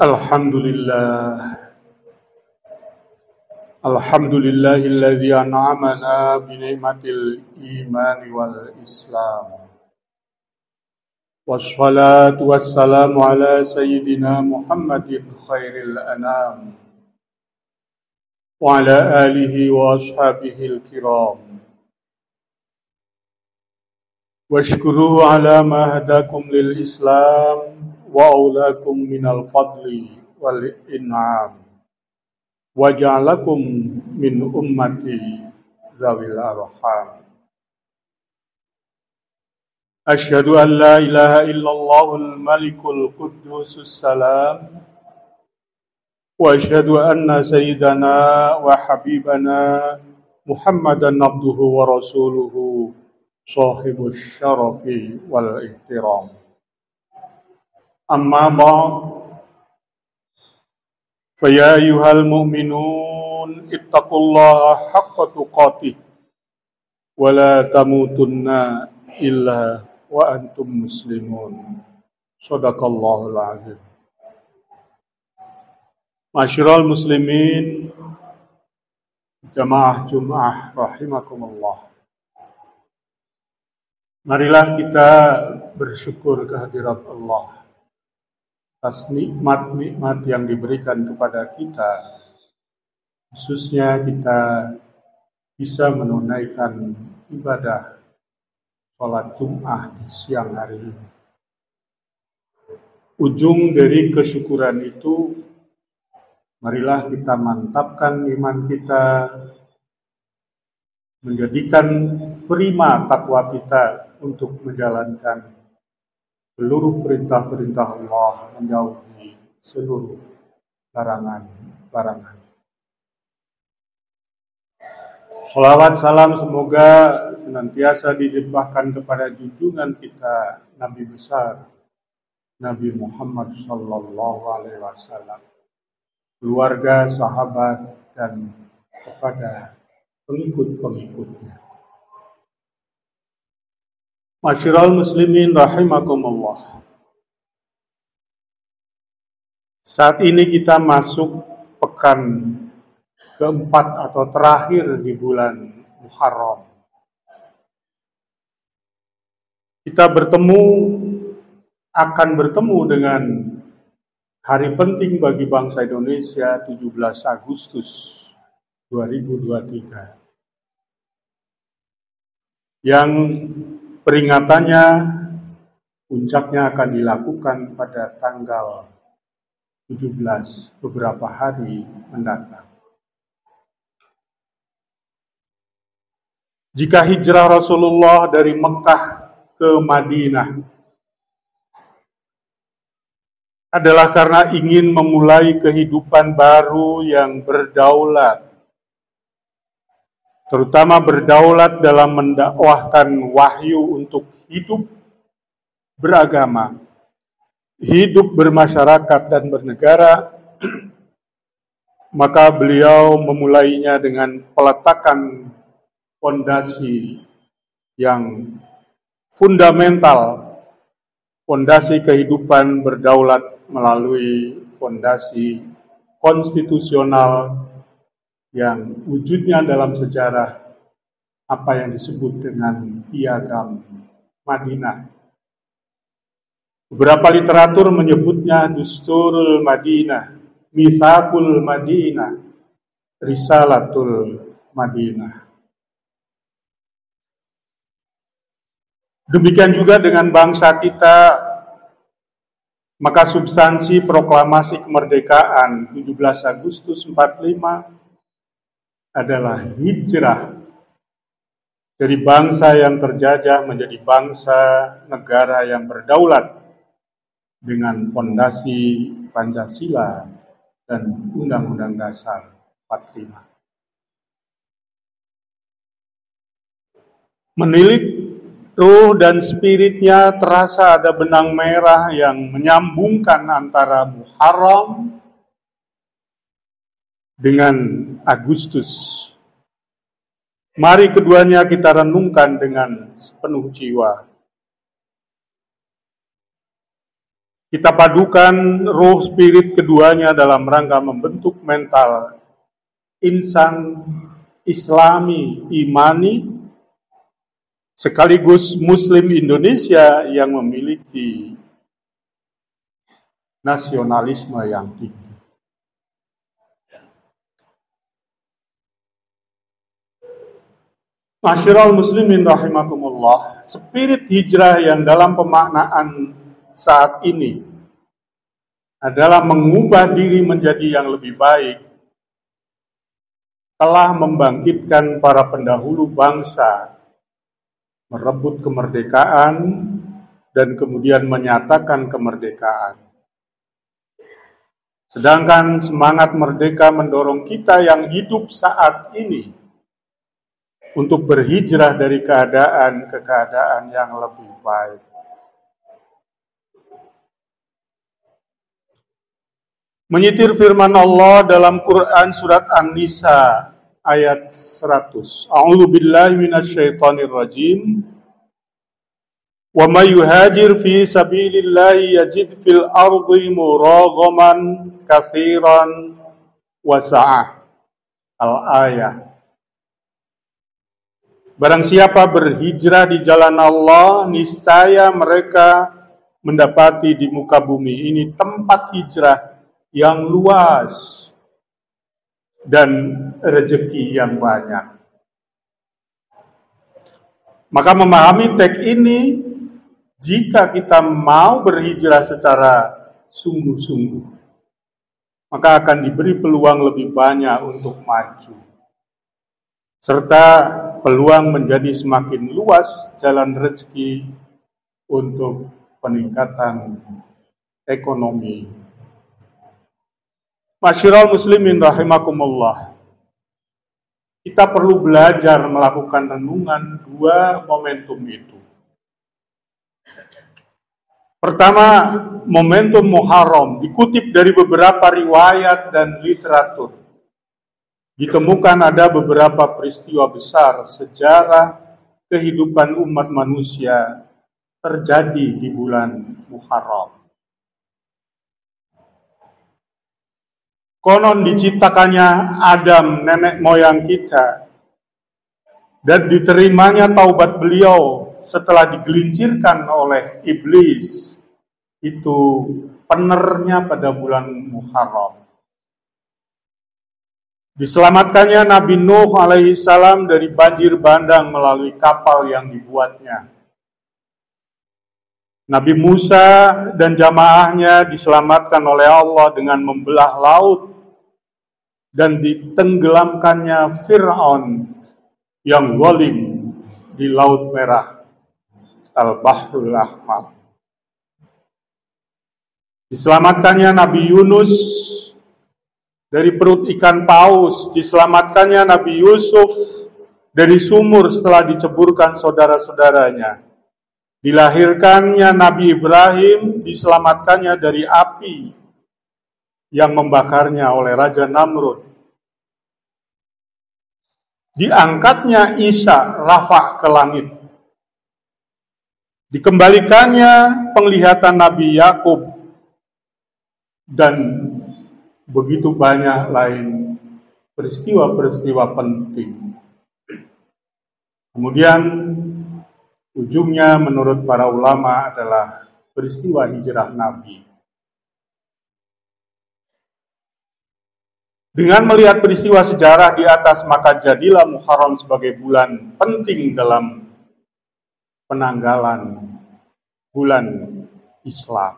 Alhamdulillah. Alhamdulillahilladzi an'amana bi ni'matil iman wal Islam. Wassalatu wassalamu ala sayyidina Muhammadin khairil anam wa ala alihi wa ashabihil kiram. Washkuru ala ma hadakum lil Islam wa aulakum minal fadli wal in'am. Waja'alakum min ummati zawil arham. Asyhadu an la ilaha illallahul malikul quddusus salam. Wa asyhadu anna sayyidana wa habibana Muhammadan abduhu wa rasuluhu sahibus syarafi wal ihtiram. Amma ba'd, fa ya ayyuhal mu'minun ittaqullaha haqqa tuqatih wa la tamutunna illa wa antum muslimun. Shadaqallahul azim. Masyiral muslimin, jamaah Jum'ah rahimakumullah. Marilah kita bersyukur kehadirat Allah atas nikmat-nikmat yang diberikan kepada kita, khususnya kita bisa menunaikan ibadah sholat Jum'ah di siang hari ini. Ujung dari kesyukuran itu, marilah kita mantapkan iman kita, menjadikan prima takwa kita untuk menjalankan seluruh perintah-perintah Allah, menjauhi seluruh larangan-larangan. Shalawat salam semoga senantiasa dilimpahkan kepada junjungan kita Nabi besar Nabi Muhammad sallallahu alaihi wasallam, keluarga, sahabat, dan kepada pengikut-pengikutnya. Masyiral muslimin rahimakumullah. Saat ini kita masuk pekan keempat atau terakhir di bulan Muharram. Kita akan bertemu dengan hari penting bagi bangsa Indonesia, 17 Agustus 2023. Yang peringatannya, puncaknya akan dilakukan pada tanggal 17 beberapa hari mendatang. Jika hijrah Rasulullah dari Mekah ke Madinah adalah karena ingin memulai kehidupan baru yang berdaulat, terutama berdaulat dalam mendakwahkan wahyu untuk hidup beragama, hidup bermasyarakat dan bernegara, maka beliau memulainya dengan peletakan fondasi yang fundamental, fondasi kehidupan berdaulat melalui fondasi konstitusional yang wujudnya dalam sejarah apa yang disebut dengan Piagam Madinah. Beberapa literatur menyebutnya Dusturul Madinah, Mitsaqul Madinah, Risalatul Madinah. Demikian juga dengan bangsa kita, maka substansi proklamasi kemerdekaan 17 Agustus 45 adalah hijrah dari bangsa yang terjajah menjadi bangsa negara yang berdaulat dengan fondasi Pancasila dan Undang-Undang Dasar 45. Menilik ruh dan spiritnya, terasa ada benang merah yang menyambungkan antara Muharram dengan Agustus. Mari keduanya kita renungkan dengan sepenuh jiwa. Kita padukan roh spirit keduanya dalam rangka membentuk mental insan Islami imani sekaligus Muslim Indonesia yang memiliki nasionalisme yang tinggi. Masyiral muslimin rahimakumullah, spirit hijrah yang dalam pemaknaan saat ini adalah mengubah diri menjadi yang lebih baik, telah membangkitkan para pendahulu bangsa merebut kemerdekaan dan kemudian menyatakan kemerdekaan. Sedangkan semangat merdeka mendorong kita yang hidup saat ini untuk berhijrah dari keadaan ke keadaan yang lebih baik. Menyitir firman Allah dalam Quran surat An-Nisa ayat 100. A'udzu billahi minasyaitonir rajim. Wa may yuhajir fi sabilillahi yajid fil ardi muraghaman katsiran wa sa'ah. Al-ayah. Barang siapa berhijrah di jalan Allah, niscaya mereka mendapati di muka bumi ini tempat hijrah yang luas dan rezeki yang banyak. Maka memahami teks ini, jika kita mau berhijrah secara sungguh-sungguh, maka akan diberi peluang lebih banyak untuk maju. Serta peluang menjadi semakin luas jalan rezeki untuk peningkatan ekonomi. Masyiral muslimin rahimakumullah, kita perlu belajar melakukan renungan dua momentum itu. Pertama, momentum Muharram dikutip dari beberapa riwayat dan literatur. Ditemukan ada beberapa peristiwa besar sejarah kehidupan umat manusia terjadi di bulan Muharram. Konon diciptakannya Adam, nenek moyang kita, dan diterimanya taubat beliau setelah digelincirkan oleh iblis. Itu penernya pada bulan Muharram. Diselamatkannya Nabi Nuh alaihi salam dari banjir bandang melalui kapal yang dibuatnya. Nabi Musa dan jamaahnya diselamatkan oleh Allah dengan membelah laut dan ditenggelamkannya Fir'aun yang zalim di Laut Merah, Al-Bahrul Ahmar. Diselamatkannya Nabi Yunus dari perut ikan paus, diselamatkannya Nabi Yusuf dari sumur setelah diceburkan saudara-saudaranya. Dilahirkannya Nabi Ibrahim, diselamatkannya dari api yang membakarnya oleh Raja Namrud. Diangkatnya Isa rafa ke langit. Dikembalikannya penglihatan Nabi Yakub dan begitu banyak lain peristiwa-peristiwa penting. Kemudian ujungnya menurut para ulama adalah peristiwa hijrah Nabi. Dengan melihat peristiwa sejarah di atas, maka jadilah Muharram sebagai bulan penting dalam penanggalan bulan Islam.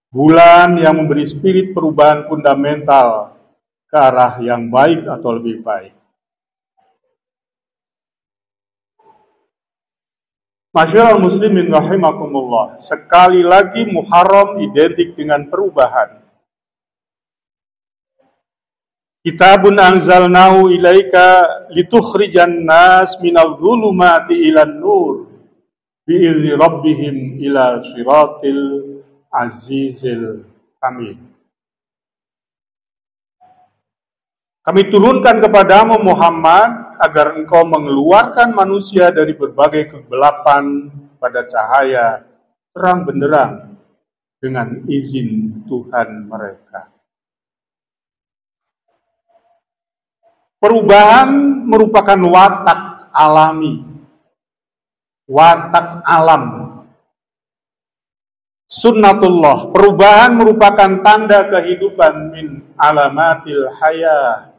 Bulan yang memberi spirit perubahan fundamental ke arah yang baik atau lebih baik. Masyiral muslimin rahimakumullah, sekali lagi Muharram identik dengan perubahan. Kitabun anzalnahu ilaika litukhrijan nas minadh dhulumati ilan nur bi'izni rabbihim ila siratil azizil hamid. Kami turunkan kepadamu Muhammad agar engkau mengeluarkan manusia dari berbagai kegelapan pada cahaya terang benderang dengan izin Tuhan mereka. Perubahan merupakan watak alami, watak alam. Sunnatullah, perubahan merupakan tanda kehidupan min alamatil hayah.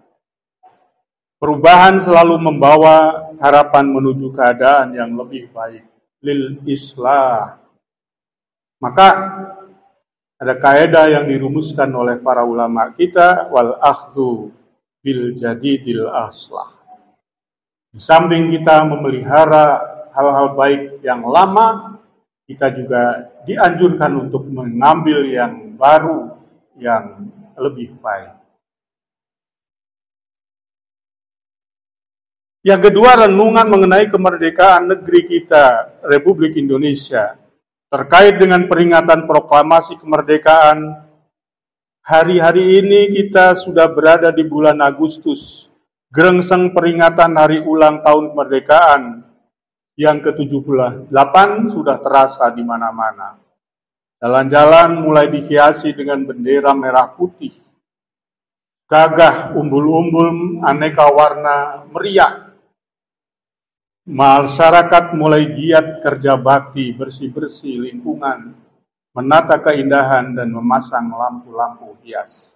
Perubahan selalu membawa harapan menuju keadaan yang lebih baik. Lil islah. Maka ada kaidah yang dirumuskan oleh para ulama kita, wal akhdhu bil jadidil aslah. Di samping kita memelihara hal-hal baik yang lama, kita juga dianjurkan untuk mengambil yang baru, yang lebih baik. Yang kedua, renungan mengenai kemerdekaan negeri kita, Republik Indonesia. Terkait dengan peringatan proklamasi kemerdekaan, hari-hari ini kita sudah berada di bulan Agustus, gerengseng peringatan hari ulang tahun kemerdekaan yang ke-78 sudah terasa di mana-mana. Jalan-jalan mulai dihiasi dengan bendera merah putih, gagah, umbul-umbul, aneka warna meriah. Masyarakat mulai giat kerja bakti, bersih-bersih lingkungan, menata keindahan dan memasang lampu-lampu hias.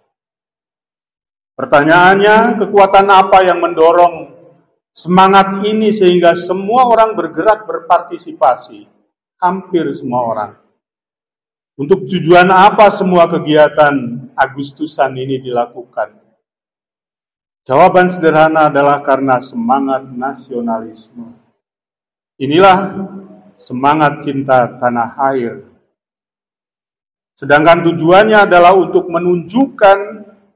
Pertanyaannya, kekuatan apa yang mendorong semangat ini sehingga semua orang bergerak berpartisipasi? Hampir semua orang. Untuk tujuan apa semua kegiatan Agustusan ini dilakukan? Jawaban sederhana adalah karena semangat nasionalisme. Inilah semangat cinta tanah air. Sedangkan tujuannya adalah untuk menunjukkan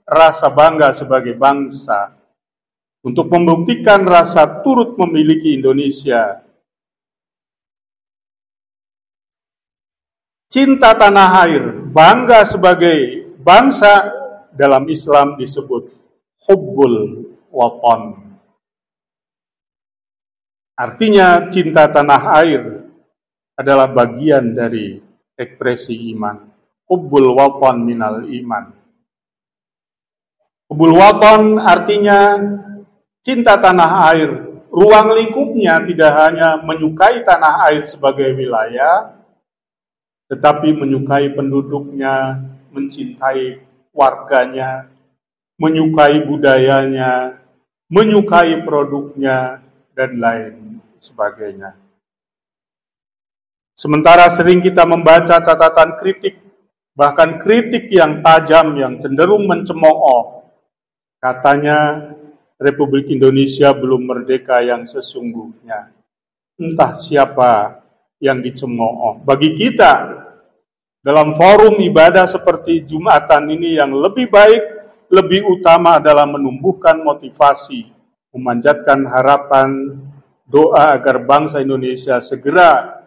rasa bangga sebagai bangsa, untuk membuktikan rasa turut memiliki Indonesia. Cinta tanah air, bangga sebagai bangsa, dalam Islam disebut hubbul watan. Artinya cinta tanah air adalah bagian dari ekspresi iman. Hubbul watan minal iman. Hubbul watan artinya cinta tanah air. Ruang lingkupnya tidak hanya menyukai tanah air sebagai wilayah, tetapi menyukai penduduknya, mencintai warganya, menyukai budayanya, menyukai produknya, dan lain sebagainya. Sementara sering kita membaca catatan kritik, bahkan kritik yang tajam, yang cenderung mencemooh. Katanya Republik Indonesia belum merdeka yang sesungguhnya. Entah siapa yang dicemooh. Bagi kita, dalam forum ibadah seperti Jumatan ini, yang lebih baik, lebih utama adalah menumbuhkan motivasi, memanjatkan harapan, doa agar bangsa Indonesia segera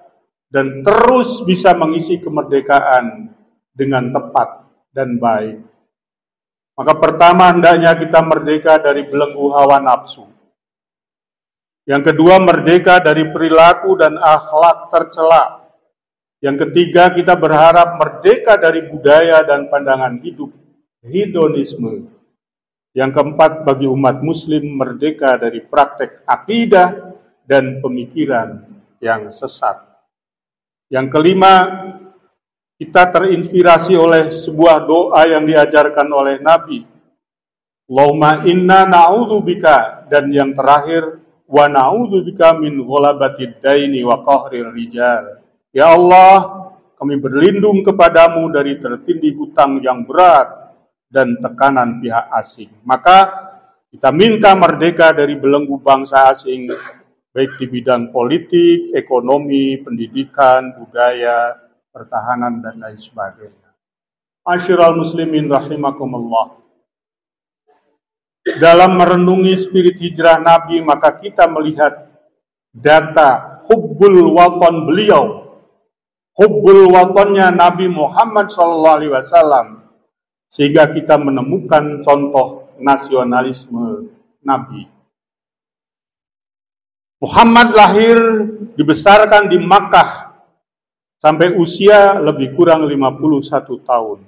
dan terus bisa mengisi kemerdekaan dengan tepat dan baik. Maka pertama, hendaknya kita merdeka dari belenggu hawa nafsu. Yang kedua, merdeka dari perilaku dan akhlak tercela. Yang ketiga, kita berharap merdeka dari budaya dan pandangan hidup, hedonisme. Yang keempat, bagi umat muslim merdeka dari praktek akidah dan pemikiran yang sesat. Yang kelima, kita terinspirasi oleh sebuah doa yang diajarkan oleh Nabi. Allahumma inna na'udzubika, dan yang terakhir, wa na'udzubika min ghalabatid daini wa qahrir rijal. Ya Allah, kami berlindung kepadamu dari tertindih hutang yang berat dan tekanan pihak asing. Maka kita minta merdeka dari belenggu bangsa asing, baik di bidang politik, ekonomi, pendidikan, budaya, pertahanan, dan lain sebagainya. Masyiral muslimin rahimakumullah. Dalam merenungi spirit hijrah Nabi, maka kita melihat data hubbul watan beliau, hubbul watannya Nabi Muhammad SAW, sehingga kita menemukan contoh nasionalisme Nabi. Muhammad lahir, dibesarkan di Makkah, sampai usia lebih kurang 51 tahun.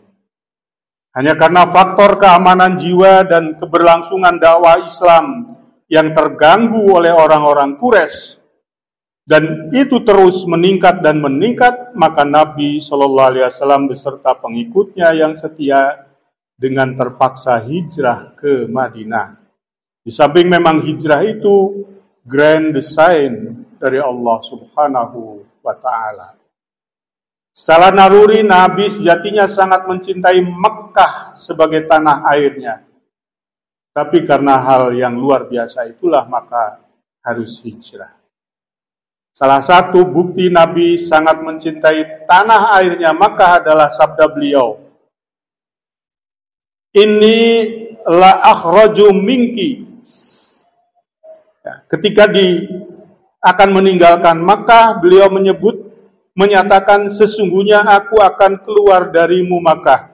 Hanya karena faktor keamanan jiwa dan keberlangsungan dakwah Islam yang terganggu oleh orang-orang Quraisy, dan itu terus meningkat dan meningkat, maka Nabi Shallallahu Alaihi Wasallam beserta pengikutnya yang setia dengan terpaksa hijrah ke Madinah. Di samping memang hijrah itu grand design dari Allah Subhanahu wa Ta'ala. Secara naluri, Nabi sejatinya sangat mencintai Mekah sebagai tanah airnya. Tapi karena hal yang luar biasa itulah maka harus hijrah. Salah satu bukti Nabi sangat mencintai tanah airnya Mekah adalah sabda beliau, "Inni la akhraju minki." Ketika akan meninggalkan Makkah, beliau menyatakan, sesungguhnya aku akan keluar darimu Makkah.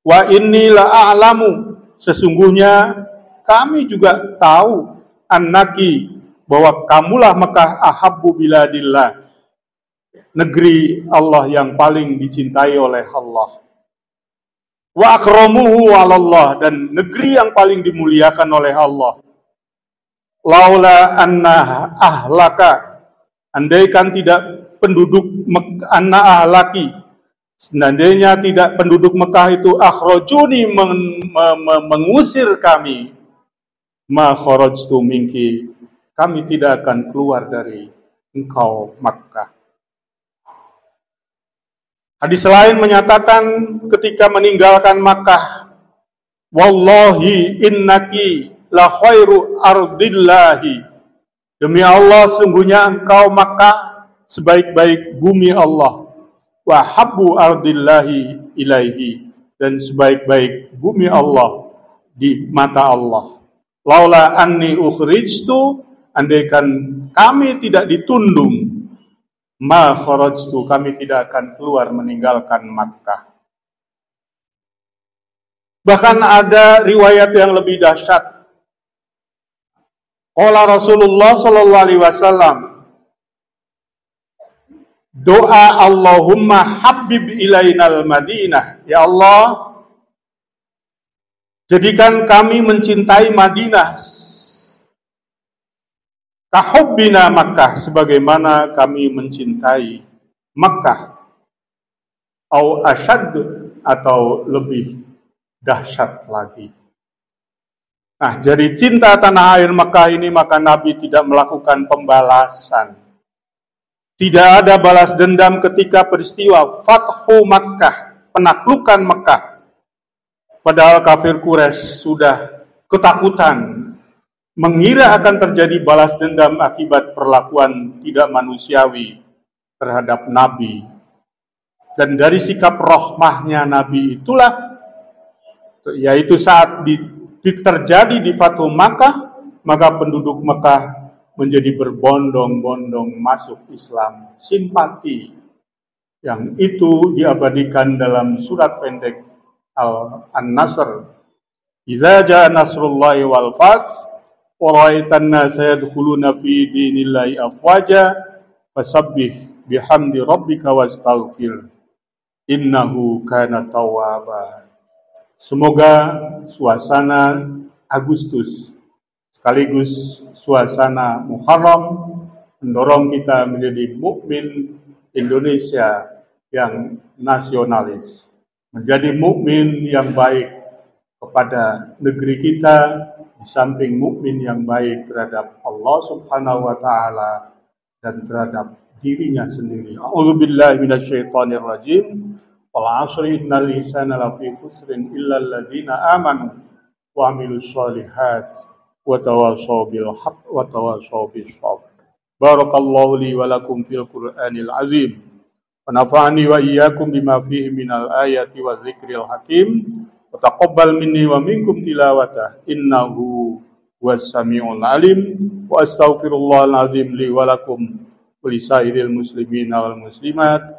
Wa inni la a'lamu, sesungguhnya kami juga tahu, annaki, bahwa kamulah Makkah ahabbu biladillah, negeri Allah yang paling dicintai oleh Allah. Wa akramuhu 'alallah, dan negeri yang paling dimuliakan oleh Allah. Laula anna ahlaka, andaikan tidak penduduk anna ahlaki, seandainya tidak penduduk Mekah itu akhrajuni mengusir kami, ma kharajtu minki, kami tidak akan keluar dari engkau Makkah. Hadis lain menyatakan ketika meninggalkan Makkah, wallahi innaki la khairu ardillahi, demi Allah sungguhnya engkau Makkah sebaik-baik bumi Allah, wa habbu ardillahi ilaihi, dan sebaik-baik bumi Allah di mata Allah. Laula anni ukhrijtu, andaikan kami tidak ditundung, ma kharajtu, kami tidak akan keluar meninggalkan Makkah. Bahkan ada riwayat yang lebih dahsyat. Qala Rasulullah sallallahu alaihi wasallam, doa Allahumma habib ilainal Madinah, ya Allah, jadikan kami mencintai Madinah kahubbina Makkah, sebagaimana kami mencintai Makkah, au asyad, atau lebih dahsyat lagi. Nah, jadi cinta tanah air Makkah ini, maka Nabi tidak melakukan pembalasan. Tidak ada balas dendam ketika peristiwa Fathu Makkah, penaklukan Makkah. Padahal kafir Quraisy sudah ketakutan, mengira akan terjadi balas dendam akibat perlakuan tidak manusiawi terhadap Nabi. Dan dari sikap rahmahnya Nabi itulah, yaitu saat terjadi di Fathu Makkah, maka penduduk Makkah menjadi berbondong-bondong masuk Islam, simpati. Yang itu diabadikan dalam surat pendek An-Nasr. Idza jaa nasrullahi wal fath wa ra'aitan nasa yadkhuluna fi dinillahi afwaja fasabbih bihamdi rabbika wastaghfir innahu kana tawwaba. Semoga suasana Agustus sekaligus suasana Muharram mendorong kita menjadi mukmin Indonesia yang nasionalis, menjadi mukmin yang baik kepada negeri kita, di samping mukmin yang baik terhadap Allah Subhanahu wa Ta'ala dan terhadap dirinya sendiri. A'udzubillahi minasyaitonir rajim. Wal 'asri innal insana lafi khusrin illa alladziina aamanu wa 'amilus shalihat wa tawashaw bil haqq wa tawashaw bis sabr. Barakallahu li wa lakum fil Qur'anil 'azim. Wa nafa'ani wa iyyakum bima fihi minal ayati wa dzikril hakim. Wa taqabbal minni wa minkum tilawatah innahu was samiul 'alim. Wa astaghfirullahal 'azim li wa lakum wa lisairil muslimina wal muslimat.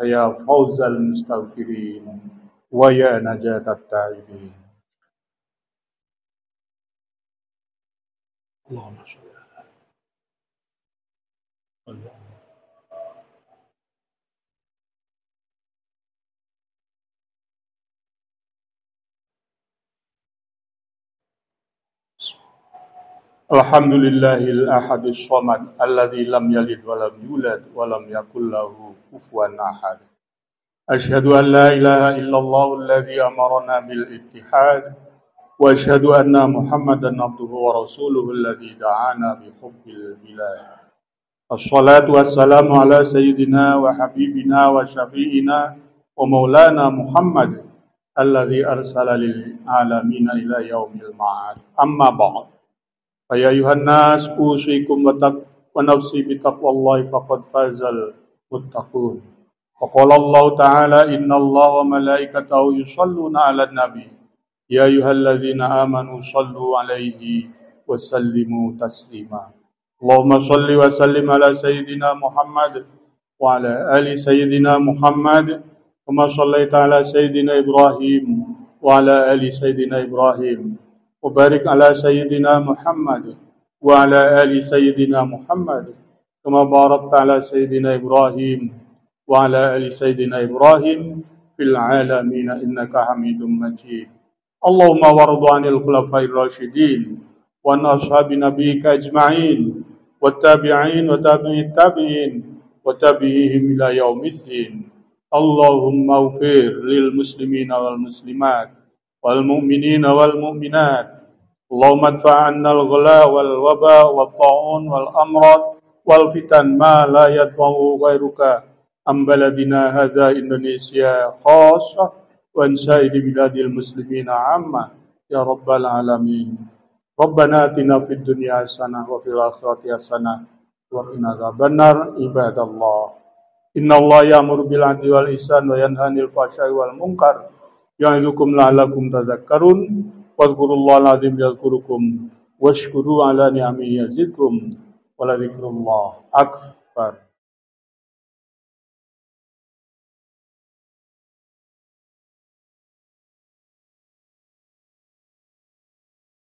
Ya fawzal mustaghfirin wa ya najatat taibin. Allahumma shalli ala Alhamdulillahil ahadis samad alladzi lam yalid wa lam yulad wa lam yakul lahu kufuwan ahad. Asyhadu an la ilaha illallah alladzi amarna bil ittihad wa asyhadu anna Muhammadan abduhu wa rasuluhu alladzi da'ana bi hubbil bilad. Assalatu wassalamu ala sayyidina wa habibina wa syafi'ina wa maulana Muhammad alladzi arsala lil alamina ila yaumil ma'ad. Amma ba'd. Ya ayuhan nas usikum wa nafsi bi taqwallahi faqad fazal muttaqun. Wa qala Allah ta'ala innallaha wa malaikatahu yusholluna 'alan nabi. Ya ayyuhalladzina amanu shallu 'alaihi wa sallimu taslima. Allahumma shalli wa sallim ala sayyidina Muhammad wa ala ali sayyidina Muhammad kama shallaita ala sayyidina Ibrahim wa ala ali sayyidina Ibrahim. وبارك على سيدنا محمد وعلى آل سيدنا محمد كما باركت على سيدنا إبراهيم وعلى آل سيدنا إبراهيم في العالمين إنك حميد مجيد. اللهم وارض عن الخلفاء الراشدين وعن أصحاب نبيك أجمعين والتابعين وتابعي التابعين وتابعيهم إلى يوم الدين. اللهم اغفر للمسلمين والمسلمات والمؤمنين والمؤمنات. اللهم ادفع عنا الغلاء والوباء والطاعون والأمراض والفتن ما لا يدفعه غيرك عن بلدنا هذا إندونيسيا خاصة وعن سائر بلاد المسلمين عامة يا رب العالمين. ربنا آتنا في الدنيا حسنة وفي الآخرة حسنة وقنا عذاب النار. عباد الله إن الله يأمر بالعدل والإحسان وينهى عن الفحشاء والمنكر يعظكم لعلكم تذكرون. Wadhkurullahal azim yadhkurukum washkuru ala ni'amihi yazidkum wa la dzikrullah akbar.